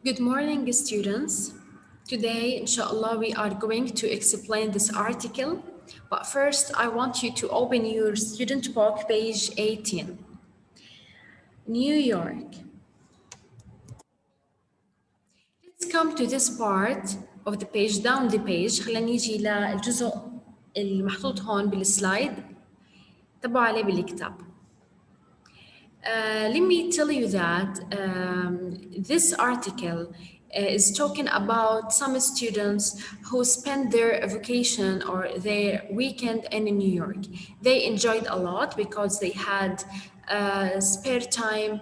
Good morning, students. Today, inshallah, we are going to explain this article. But first, I want you to open your student book, page 18. New York. Let's come to this part of the page, down the page. خلينا نيجي للجزء المحطوط هون بالسلايد. تبعوا عليه بالكتاب. Let me tell you that this article is talking about some students who spend their vacation or their weekend in New York. They enjoyed a lot because they had spare time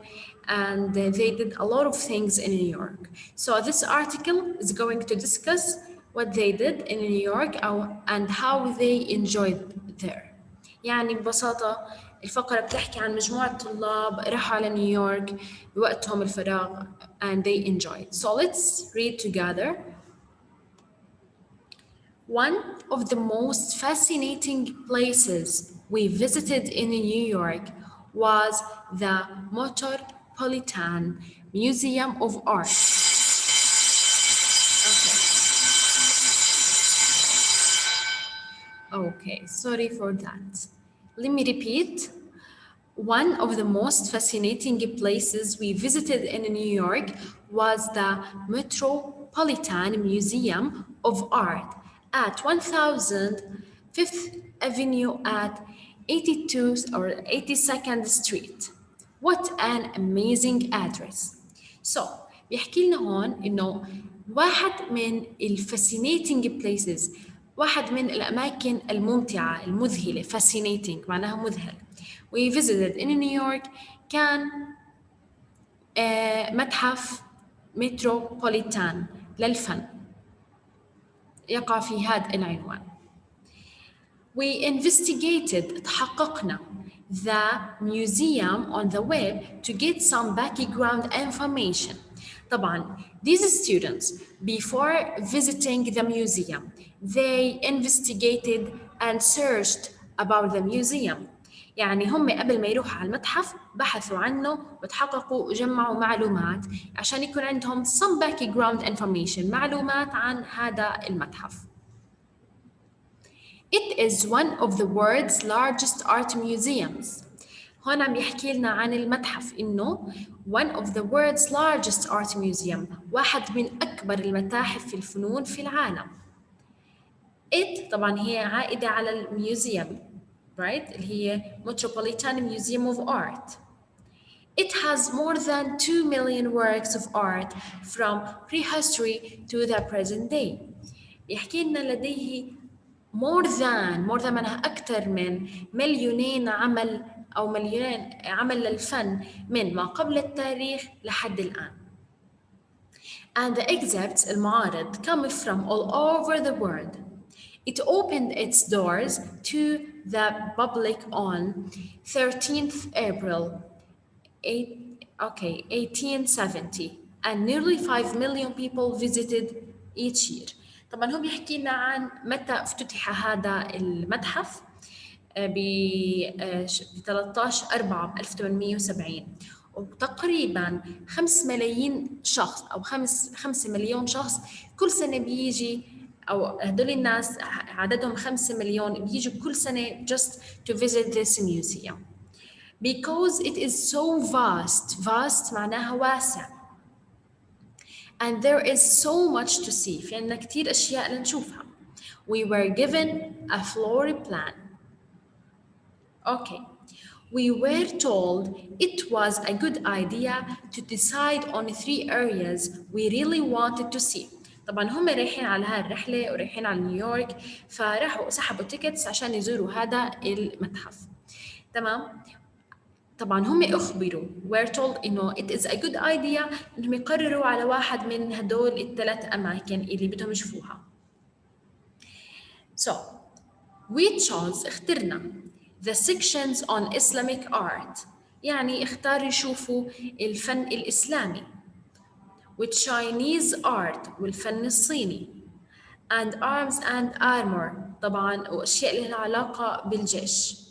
and they did a lot of things in New York. So this article is going to discuss what they did in New York and how they enjoyed there. يعني ببساطة الفقرة بتحكي عن مجموعة طلاب راحوا على نيويورك بوقتهم الفراغ and they enjoyed. So let's read together. One of the most fascinating places we visited in New York was the Metropolitan Museum of Art. Okay, sorry for that. Let me repeat. One of the most fascinating places we visited in New York was the Metropolitan Museum of Art at 1000 Fifth Avenue at 82 or 82nd Street. What an amazing address. So, بيحكي لنا هون إنه واحد من fascinating places، واحد من الأماكن الممتعة المذهلة fascinating معناها مذهل. We visited in New York كان متحف متروبوليتان للفن يقع في هذا العنوان. We investigated تحققنا the museum on the web to get some background information. طبعا these students before visiting the museum they investigated and searched about the museum. يعني هم قبل ما يروحوا على المتحف بحثوا عنه وتحققوا وجمعوا معلومات عشان يكون عندهم some background information معلومات عن هذا المتحف. It is one of the world's largest art museums. هون عم يحكي لنا عن المتحف إنه one of the world's largest art museum واحد من أكبر المتاحف في الفنون في العالم. It طبعا هي عائدة على الميوزيوم right اللي هي Metropolitan Museum of Art. It has more than 2 million works of art from prehistory to the present day. يحكي لنا لديه more than معناها أكثر من مليونين عمل أو مليونين عمل للفن من ما قبل التاريخ لحد الآن. And the exhibits المعارض come from all over the world. It opened its doors to the public on 13th April 1870 and nearly 5 million people visited each year. طبعا هو بيحكي لنا عن متى افتتح هذا المتحف ب 13/4/1870 وتقريبا 5 ملايين شخص أو 5 مليون شخص كل سنة بيجي أو هدول الناس عددهم 5 مليون بيجوا كل سنة just to visit this museum because it is so vast معناها واسع and there is so much to see في عنا كتير أشياء لنشوفها. We were given a floor plan. Okay. We were told it was a good idea to decide on 3 areas we really wanted to see. طبعا هم رايحين على هاي الرحلة ورايحين على نيويورك فراحوا سحبوا تيكتس عشان يزوروا هذا المتحف. تمام؟ طبعا هم أخبروا were told إنه it is a good idea إنهم يقرروا على واحد من هدول ال3 أماكن اللي بدهم يشوفوها. So we chose اخترنا the sections on Islamic art يعني اختاروا يشوفوا الفن الإسلامي with Chinese art والفن الصيني and arms and armor طبعا وأشياء لها علاقة بالجيش.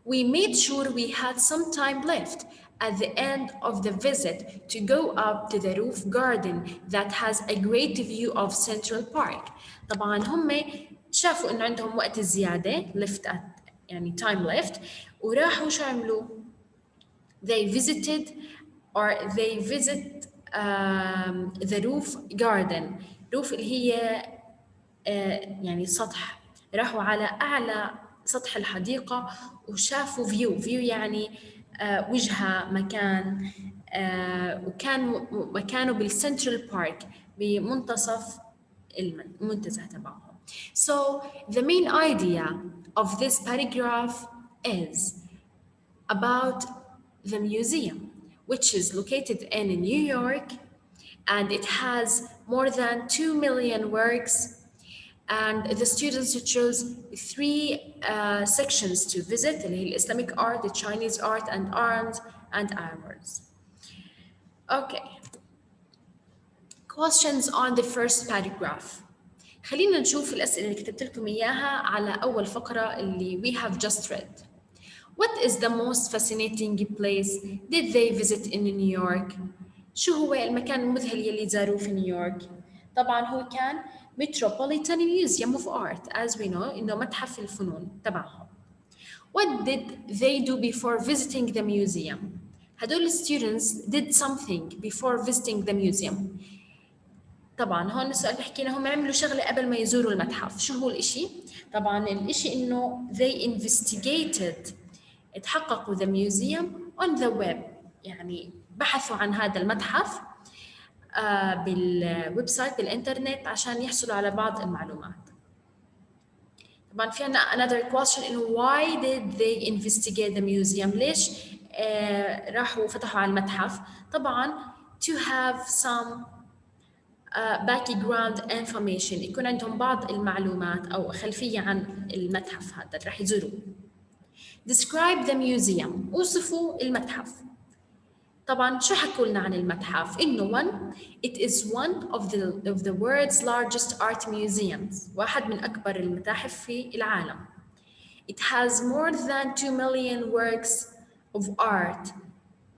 We made sure we had some time left at the end of the visit to go up to the roof garden that has a great view of Central Park. طبعا هم شافوا انه عندهم وقت زيادة left at يعني time left وراحوا شو عملوا؟ They visited or they visit the roof garden. roof اللي هي يعني سطح. راحوا على أعلى سطح الحديقة وشافوا view يعني وجهة مكان وكان مكانه بالسنترال بارك بمنتصف المنتزه تبعهم. So the main idea of this paragraph is about the museum, which is located in New York, and it has more than 2 million works, and the students chose three sections to visit, اللي هي Islamic art, the Chinese art and arms, and armors. Okay. Questions on the first paragraph. خلينا نشوف الأسئلة اللي كتبت لكم إياها على أول فقرة اللي we have just read. What is the most fascinating place did they visit in New York? شو هو المكان المذهل يلي زاروه في نيويورك؟ طبعاً هو كان Metropolitan Museum of Art, as we know, إنه متحف الفنون تبعهم. What did they do before visiting the museum? هدول students did something before visiting the museum. طبعاً هون السؤال بحكي لهم عملوا شغلة قبل ما يزوروا المتحف. شو هو الإشي؟ طبعاً الإشي إنه they investigated اتحققوا the museum on the web يعني بحثوا عن هذا المتحف بالويب سايت بالإنترنت عشان يحصلوا على بعض المعلومات. طبعا في عنا another question إنه why did they investigate the museum؟ ليش راحوا فتحوا على المتحف؟ طبعا to have some background information يكون عندهم بعض المعلومات أو خلفية عن المتحف هذا اللي راح يزوروه. Describe the museum. وصفوا المتحف. طبعاً شو حكوا لنا عن المتحف؟ إنه it is one of the world's largest art museums. واحد من أكبر المتاحف في العالم. It has more than 2 million works of art.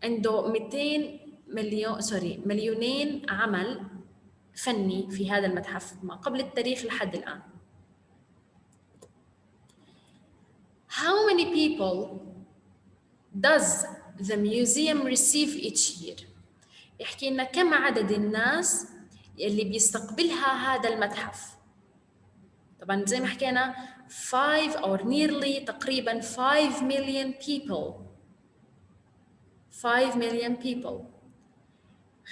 عنده 200 مليونين عمل فني في هذا المتحف ما قبل التاريخ لحد الآن. How many people does the museum receive each year؟ يحكي لنا كم عدد الناس اللي بيستقبلها هذا المتحف. طبعا زي ما حكينا 5 or nearly تقريبا 5 million people. 5 million people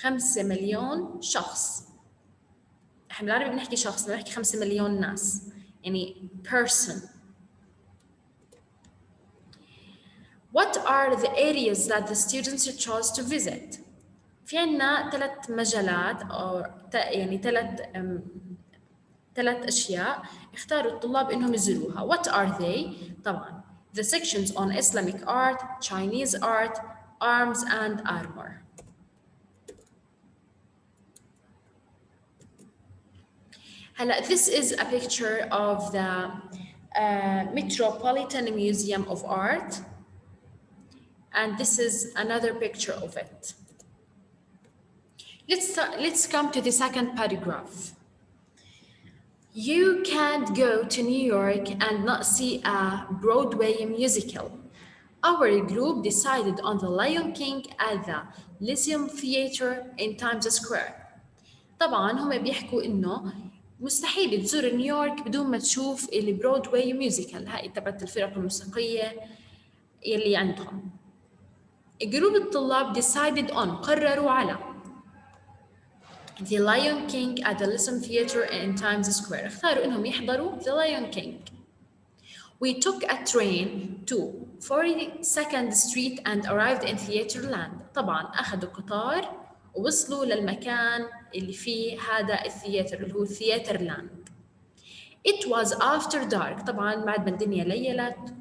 5 مليون شخص. احنا بالعربي بنحكي شخص بنحكي 5 مليون ناس يعني person. What are the areas that the students chose to visit؟ في عنا 3 مجالات أو يعني 3 أشياء اختاروا الطلاب إنهم يزوروها. What are they؟ طبعاً the sections on Islamic art, Chinese art, arms and armor. هلا this is a picture of the Metropolitan Museum of Art. And this is another picture of it. Let's come to the second paragraph. You can't go to New York and not see a Broadway musical. Our group decided on The Lion King at the Lyceum Theatre in Times Square. طبعاً هم بيحكوا إنه مستحيل تزور نيويورك بدون ما تشوف البرودواي ميوزيكال هاي تبعت الفرق الموسيقية يلي عندهم. جروب الطلاب decided on قرروا على The Lion King at the Lyceum Theatre in Times Square. اختاروا إنهم يحضروا The Lion King. We took a train to 42nd Street and arrived in Theaterland. طبعاً أخذوا قطار ووصلوا للمكان اللي فيه هذا الثياتر اللي هو Theaterland. It was after dark. طبعاً بعد ما الدنيا ليلت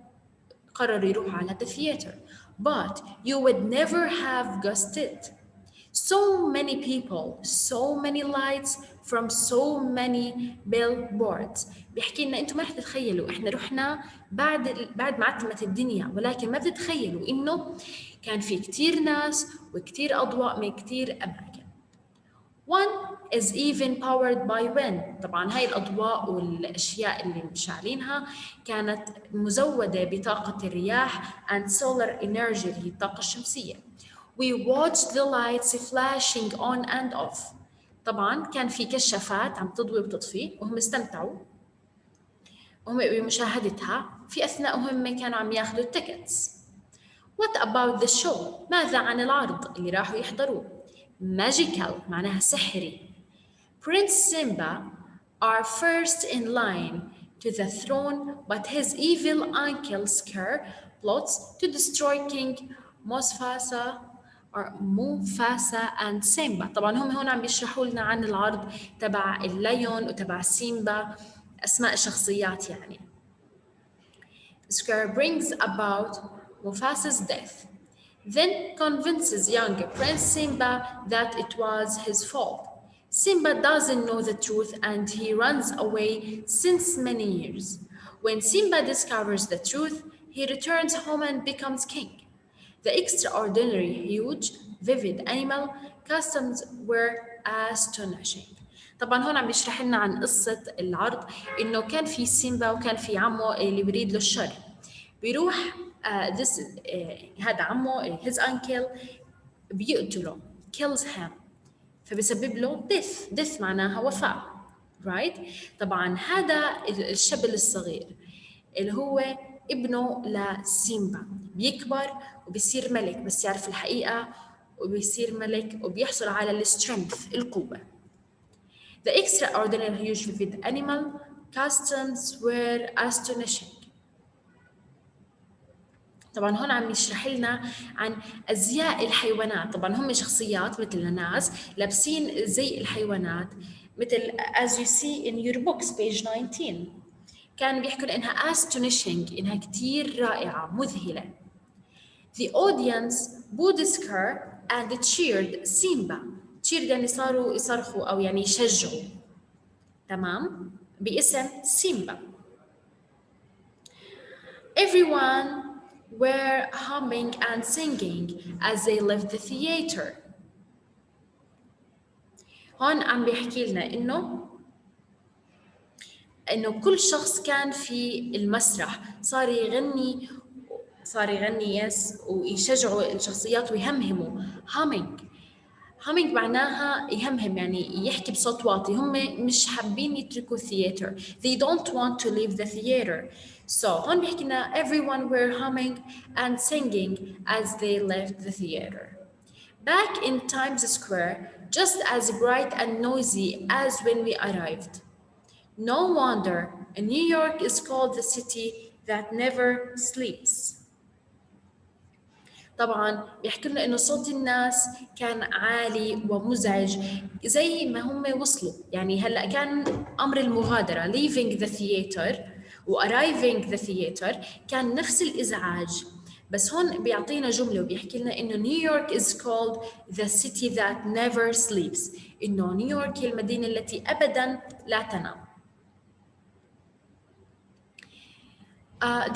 قرروا يروحوا على the theater. But you would never have guessed it. So many people, so many lights from so many billboards. بيحكي لنا انتم ما رح تتخيلوا احنا رحنا بعد ما عتمت الدنيا، ولكن ما بتتخيلوا انه كان في كتير ناس وكتير اضواء من كتير اماكن. One is even powered by wind. طبعا هاي الأضواء والأشياء اللي مشعلينها كانت مزودة بطاقة الرياح and solar energy اللي هي الطاقة الشمسية. We watched the lights flashing on and off. طبعا كان في كشافات عم تضوي وتطفي وهم استمتعوا وهم بمشاهدتها في أثناءهم كانوا عم ياخذوا التيكتس. What about the show؟ ماذا عن العرض اللي راحوا يحضروه؟ Magical معناها سحري. Prince Simba are first in line to the throne, but his evil uncle Scar plots to destroy King Mufasa and Simba. طبعا هم هون عم بيشرحوا لنا عن العرض تبع الليون وتبع سيمبا، أسماء الشخصيات يعني. Scar brings about Mufasa's death, then convinces young Prince Simba that it was his fault. Simba doesn't know the truth and he runs away since many years. When Simba discovers the truth, he returns home and becomes king. The extraordinary, huge, vivid animal customs were astonishing. طبعا هون عم بيشرح لنا عن قصة العرض إنه كان في سيمبا وكان في عمه اللي بيريد له الشر. بيروح هذا عمه his uncle بيقتله kills him فبيسبب له death معناها وفاة right. طبعا هذا الشبل الصغير اللي هو ابنه لسيمبا بيكبر وبيصير ملك بس يعرف الحقيقة وبيصير ملك وبيحصل على السترينث القوة. The extraordinary huge vivid animal customs were astonishing. طبعا هون عم يشرح لنا عن ازياء الحيوانات. طبعا هم شخصيات مثل الناس لابسين زي الحيوانات مثل as you see in your books page 19. كانوا بيحكوا انها astonishing انها كتير رائعة مذهلة. The audience booed Scar and cheered Simba. cheered يعني صاروا يصرخوا او يعني يشجعوا تمام باسم سيمبا. Everyone were humming and singing as they left the theater. هون عم بيحكي لنا إنه كل شخص كان في المسرح صار يغني يس ويشجعوا الشخصيات ويهمهموا. humming معناها يهمهم يعني يحكي بصوت واطي. هم مش حابين يتركوا الثياتر. They don't want to leave the theater. So هون بيحكي لنا everyone were humming and singing as they left the theater. Back in Times Square, just as bright and noisy as when we arrived. No wonder New York is called the city that never sleeps. طبعا بيحكي لنا انه صوت الناس كان عالي ومزعج زي ما هم وصلوا. يعني هلا كان امر المغادره leaving the theater و arriving the theater كان نفس الازعاج، بس هون بيعطينا جمله وبيحكي لنا انه نيويورك is called the city that never sleeps. انه نيويورك هي المدينه التي ابدا لا تنام.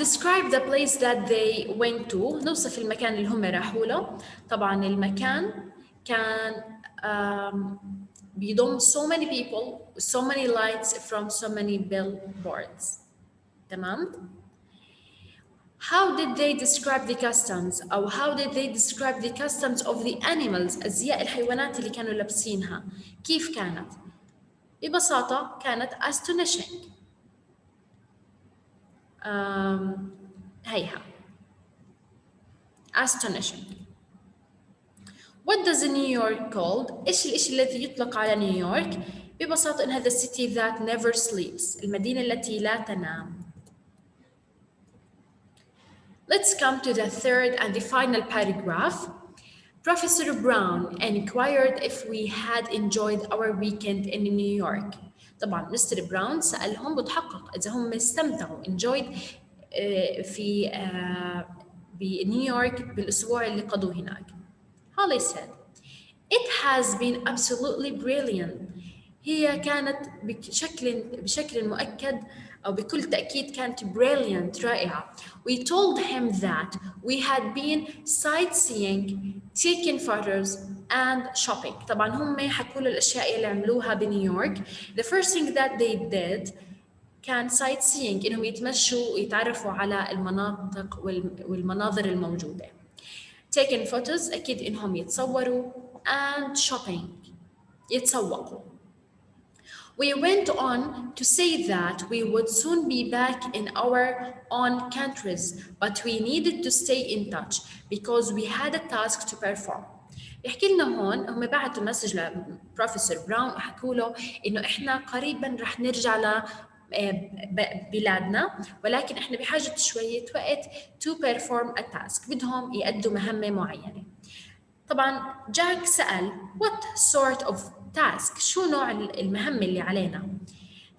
Describe the place that they went to. نوصف المكان اللي هم راحوا له. طبعا المكان كان بيضم so many people, so many lights from so many billboards. تمام. How did they describe the customs أو how did they describe the customs of the animals؟ أزياء الحيوانات اللي كانوا لابسينها كيف كانت؟ ببساطة كانت astonishing. هيها astonishing. What does New York called؟ إيش الإشي الذي يطلق على نيويورك؟ ببساطة إنها the city that never sleeps، المدينة التي لا تنام. Let's come to the third and the final paragraph. Professor Brown inquired if we had enjoyed our weekend in New York. طبعا مستر براون سألهم بتحقق إذا هم استمتعوا enjoyed في بنيويورك بالأسبوع اللي قضوه هناك. Holly said, It has been absolutely brilliant. هي كانت بشكل مؤكد أو بكل تأكيد كانت brilliant رائعة. We told him that we had been sightseeing, taking photos and shopping. طبعا هم حكوا له الأشياء اللي عملوها بنيويورك. The first thing that they did كان sightseeing إنهم يتمشوا ويتعرفوا على المناطق والمناظر الموجودة. taking photos أكيد إنهم يتصوروا and shopping يتسوقوا. We went on to say that we would soon be back in our own countries, but we needed to stay in touch because we had a task to perform. بيحكي لنا هون هم بعتوا مسج لبروفيسور براون وحكوا له انه احنا قريبا رح نرجع ل بلادنا ولكن احنا بحاجه شويه وقت to perform a task بدهم يأدوا مهمه معينه. طبعا جاك سأل what sort of task شو نوع المهمة اللي علينا.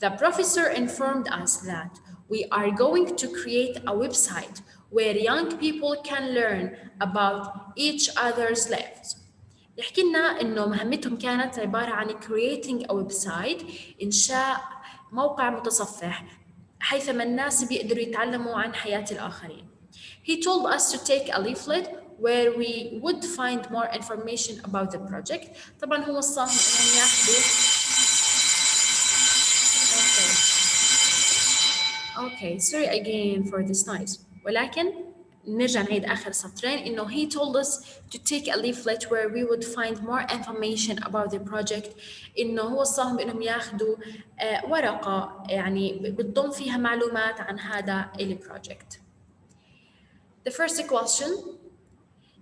The professor informed us that we are going to create a website where young people can learn about each other's lives. يحكي لنا إنه مهمتهم كانت عبارة عن creating a website إنشاء موقع متصفح حيثما الناس بيقدروا يتعلموا عن حياة الآخرين. He told us to take a leaflet where we would find more information about the project. طبعا هو وصاهم انهم ياخذوا Okay, sorry again for this noise. ولكن نرجع نعيد آخر سطرين إنه he told us to take a leaflet where we would find more information about the project. إنه هو وصاهم إنهم ياخذوا ورقة يعني بتضم فيها معلومات عن هذا البروجكت. The first question,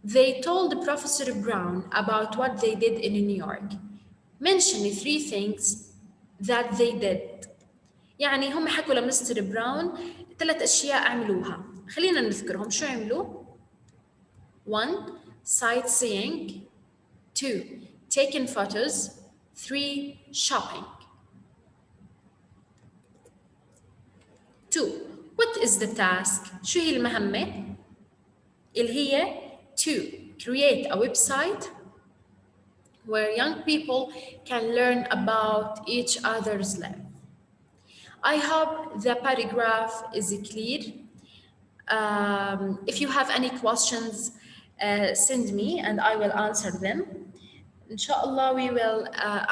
they told Professor Brown about what they did in New York. Mention 3 things that they did. يعني هم حكوا لمستر براون 3 أشياء عملوها. خلينا نذكرهم. شو عملوا؟ 1. Sightseeing. 2. Taking photos. 3. Shopping. 2. What is the task? شو هي المهمة؟ اللي هي to create a website where young people can learn about each other's life. I hope the paragraph is clear. If you have any questions, send me and I will answer them. Inshallah, we will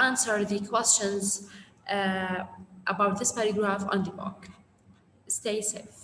answer the questions about this paragraph on the book. Stay safe.